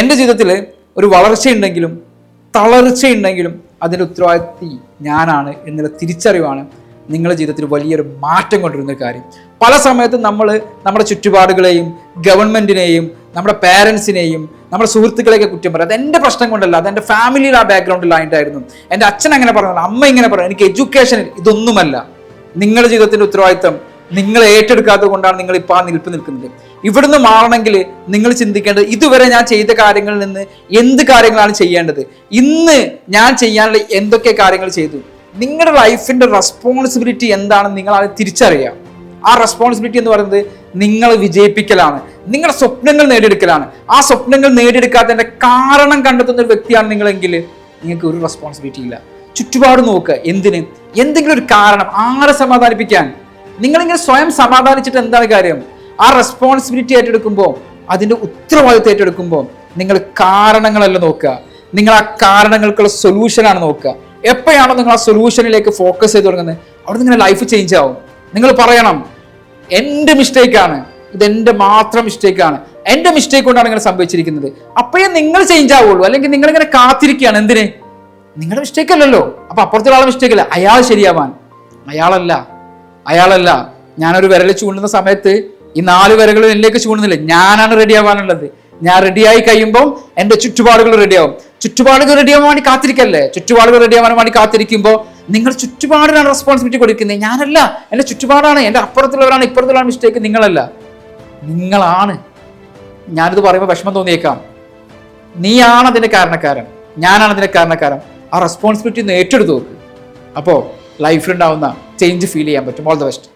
എൻ്റെ ജീവിതത്തിൽ ഒരു വളർച്ചയുണ്ടെങ്കിലും തളർച്ചയുണ്ടെങ്കിലും അതിൻ്റെ ഉത്തരവാദിത്വം ഞാനാണ് എന്നുള്ള തിരിച്ചറിവാണ് നിങ്ങളുടെ ജീവിതത്തിൽ വലിയൊരു മാറ്റം കൊണ്ടുവരുന്ന കാര്യം. പല സമയത്തും നമ്മൾ നമ്മുടെ ചുറ്റുപാടുകളെയും ഗവൺമെൻറ്റിനെയും നമ്മുടെ പേരൻസിനെയും നമ്മുടെ സുഹൃത്തുക്കളെയൊക്കെ കുറ്റം പറയും. അത് എൻ്റെ പ്രശ്നം കൊണ്ടല്ല, അത് എൻ്റെ ഫാമിലിയിൽ ആ ബാക്ക്ഗ്രൗണ്ടിലായിട്ടായിരുന്നു, എൻ്റെ അച്ഛൻ അങ്ങനെ പറഞ്ഞു, അമ്മ ഇങ്ങനെ പറഞ്ഞു, എനിക്ക് എഡ്യൂക്കേഷനിൽ ഇതൊന്നുമല്ല. നിങ്ങളുടെ ജീവിതത്തിൻ്റെ ഉത്തരവാദിത്വം നിങ്ങൾ ഏറ്റെടുക്കാത്തത് കൊണ്ടാണ് നിങ്ങൾ ഇപ്പോൾ ആ നിൽക്കുന്നത്. ഇവിടുന്ന് മാറണമെങ്കിൽ നിങ്ങൾ ചിന്തിക്കേണ്ടത് ഇതുവരെ ഞാൻ ചെയ്ത കാര്യങ്ങളിൽ നിന്ന് എന്ത് കാര്യങ്ങളാണ് ചെയ്യേണ്ടത്, ഇന്ന് ഞാൻ ചെയ്യാനുള്ള എന്തൊക്കെ കാര്യങ്ങൾ ചെയ്തു. നിങ്ങളുടെ ലൈഫിൻ്റെ റെസ്പോൺസിബിലിറ്റി എന്താണെന്ന് നിങ്ങൾ അത് തിരിച്ചറിയുക. ആ റെസ്പോൺസിബിലിറ്റി എന്ന് പറയുന്നത് നിങ്ങൾ വിജയിപ്പിക്കലാണ്, നിങ്ങളുടെ സ്വപ്നങ്ങൾ നേടിയെടുക്കലാണ്. ആ സ്വപ്നങ്ങൾ നേടിയെടുക്കാത്തതിൻ്റെ കാരണം കണ്ടെത്തുന്ന ഒരു വ്യക്തിയാണ് നിങ്ങളെങ്കിൽ നിങ്ങൾക്ക് ഒരു റെസ്പോൺസിബിലിറ്റി ഇല്ല. ചുറ്റുപാട് നോക്കുക. എന്തെങ്കിലും ഒരു കാരണം, ആരെ സമാധാനിപ്പിക്കാൻ? നിങ്ങളിങ്ങനെ സ്വയം സമാധാനിച്ചിട്ട് എന്താണ് കാര്യം? ആ റെസ്പോൺസിബിലിറ്റി ഏറ്റെടുക്കുമ്പോൾ, അതിൻ്റെ ഉത്തരവാദിത്വം ഏറ്റെടുക്കുമ്പോൾ നിങ്ങൾ കാരണങ്ങളല്ല നോക്കുക, നിങ്ങൾ ആ കാരണങ്ങൾക്കുള്ള സൊല്യൂഷനാണ് നോക്കുക. എപ്പോഴാണോ നിങ്ങൾ ആ സൊല്യൂഷനിലേക്ക് ഫോക്കസ് ചെയ്ത് തുടങ്ങുന്നത്, അവിടെ നിങ്ങളുടെ ലൈഫ് ചേഞ്ച് ആവും. നിങ്ങൾ പറയണം, എൻ്റെ മിസ്റ്റേക്കാണ്, ഇതെൻ്റെ മാത്രം മിസ്റ്റേക്കാണ്, എൻ്റെ മിസ്റ്റേക്ക് കൊണ്ടാണ് ഇങ്ങനെ സംഭവിച്ചിരിക്കുന്നത്. അപ്പോഴേ നിങ്ങൾ ചേഞ്ച് ആവുള്ളൂ. അല്ലെങ്കിൽ നിങ്ങളിങ്ങനെ കാത്തിരിക്കുകയാണ്. എന്തിന്? നിങ്ങളുടെ മിസ്റ്റേക്ക് അല്ലല്ലോ. അപ്പൊ അപ്പുറത്തുള്ള ആളെ മിസ്റ്റേക്ക് അല്ല, അയാൾ ശരിയാവാൻ. അയാളല്ല. ഞാനൊരു വിരൽ ചൂണ്ടുന്ന സമയത്ത് ഈ 4 വിരകളും എന്നിലേക്ക് ചൂണ്ടുന്നില്ല, ഞാനാണ് റെഡി ആവാനുള്ളത്. ഞാൻ റെഡിയായി കഴിയുമ്പോൾ എൻ്റെ ചുറ്റുപാടുകൾ റെഡിയാവും. ചുറ്റുപാടുകൾ റെഡിയാവാൻ വേണ്ടി കാത്തിരിക്കല്ലേ? ചുറ്റുപാടുകൾ റെഡിയാവാൻ വേണ്ടി കാത്തിരിക്കുമ്പോൾ നിങ്ങൾ ചുറ്റുപാടിനാണ് റെസ്പോൺസിബിലിറ്റി കൊടുക്കുന്നത്. ഞാനല്ല, എൻ്റെ ചുറ്റുപാടാണ്, എൻ്റെ അപ്പുറത്തുള്ളവരാണ്, ഇപ്പുറത്തുള്ളവരാണ് മിസ്റ്റേക്ക്. നിങ്ങളാണ്. ഞാനിത് പറയുമ്പോൾ വിഷമം തോന്നിയേക്കാം. നീയാണ് അതിൻ്റെ കാരണക്കാരൻ, ഞാനാണ് അതിൻ്റെ കാരണക്കാരൻ. ആ റെസ്പോൺസിബിലിറ്റി ഒന്ന് ഏറ്റെടുത്ത് നോക്ക്. അപ്പോൾ ലൈഫിലുണ്ടാവുന്ന ചേഞ്ച് ഫീൽ ചെയ്യാൻ പറ്റും. All the best.